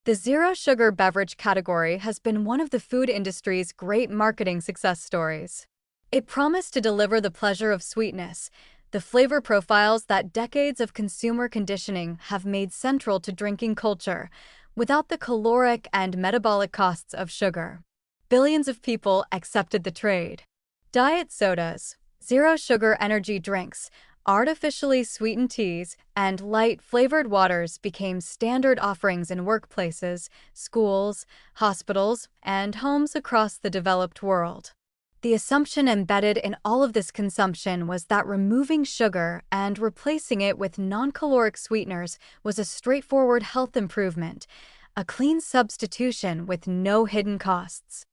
The zero-sugar beverage category has been one of the food industry's great marketing success stories. It promised to deliver the pleasure of sweetness, the flavor profiles that decades of consumer conditioning have made central to drinking culture, without the caloric and metabolic costs of sugar. Billions of people accepted the trade. Diet sodas, zero-sugar energy drinks, artificially sweetened teas, and light-flavored waters became standard offerings in workplaces, schools, hospitals, and homes across the developed world. The assumption embedded in all of this consumption was that removing sugar and replacing it with non-caloric sweeteners was a straightforward health improvement, a clean substitution with no hidden costs.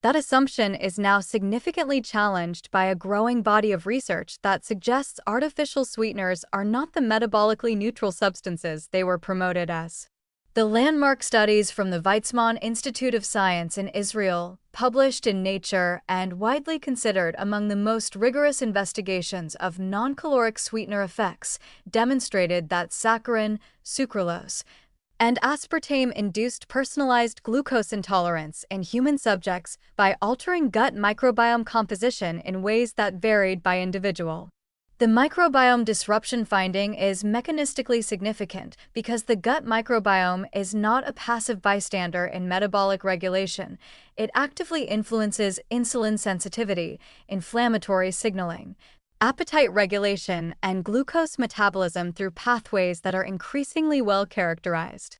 That assumption is now significantly challenged by a growing body of research that suggests artificial sweeteners are not the metabolically neutral substances they were promoted as. The landmark studies from the Weizmann Institute of Science in Israel, published in Nature and widely considered among the most rigorous investigations of non-caloric sweetener effects, demonstrated that saccharin, sucralose, and aspartame induced personalized glucose intolerance in human subjects by altering gut microbiome composition in ways that varied by individual. The microbiome disruption finding is mechanistically significant because the gut microbiome is not a passive bystander in metabolic regulation. It actively influences insulin sensitivity, inflammatory signaling, appetite regulation, and glucose metabolism through pathways that are increasingly well characterized.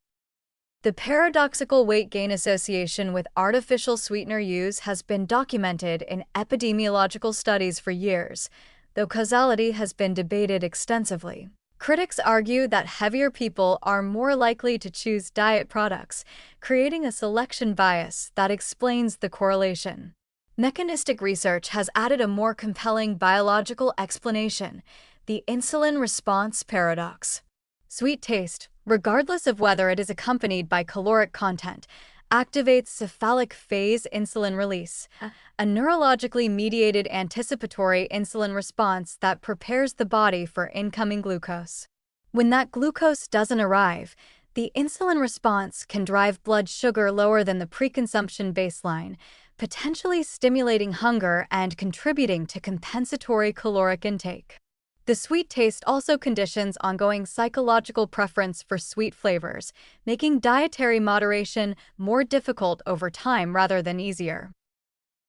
The paradoxical weight gain association with artificial sweetener use has been documented in epidemiological studies for years, though causality has been debated extensively. Critics argue that heavier people are more likely to choose diet products, creating a selection bias that explains the correlation. Mechanistic research has added a more compelling biological explanation: the insulin response paradox. Sweet taste, regardless of whether it is accompanied by caloric content, activates cephalic phase insulin release, a neurologically mediated anticipatory insulin response that prepares the body for incoming glucose. When that glucose doesn't arrive, the insulin response can drive blood sugar lower than the pre-consumption baseline, potentially stimulating hunger and contributing to compensatory caloric intake. The sweet taste also conditions ongoing psychological preference for sweet flavors, making dietary moderation more difficult over time rather than easier.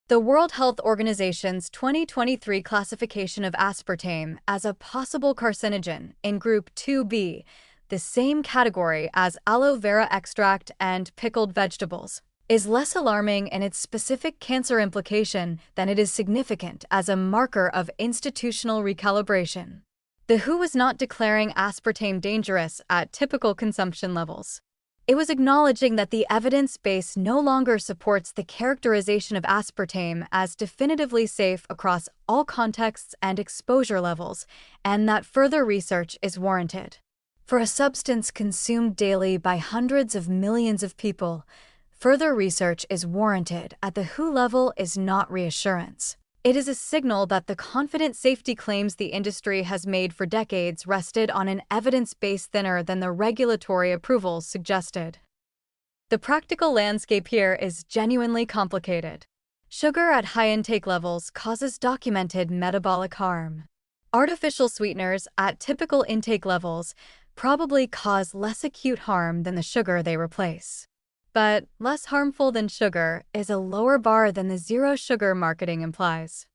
The World Health Organization's 2023 classification of aspartame as a possible carcinogen in Group 2B, the same category as aloe vera extract and pickled vegetables, is less alarming in its specific cancer implication than it is significant as a marker of institutional recalibration. The WHO was not declaring aspartame dangerous at typical consumption levels. It was acknowledging that the evidence base no longer supports the characterization of aspartame as definitively safe across all contexts and exposure levels, and that further research is warranted. For a substance consumed daily by hundreds of millions of people, further research is warranted at the WHO level is not reassurance. It is a signal that the confident safety claims the industry has made for decades rested on an evidence base thinner than the regulatory approvals suggested. The practical landscape here is genuinely complicated. Sugar at high intake levels causes documented metabolic harm. Artificial sweeteners at typical intake levels probably cause less acute harm than the sugar they replace. But less harmful than sugar is a lower bar than the zero-sugar marketing implies.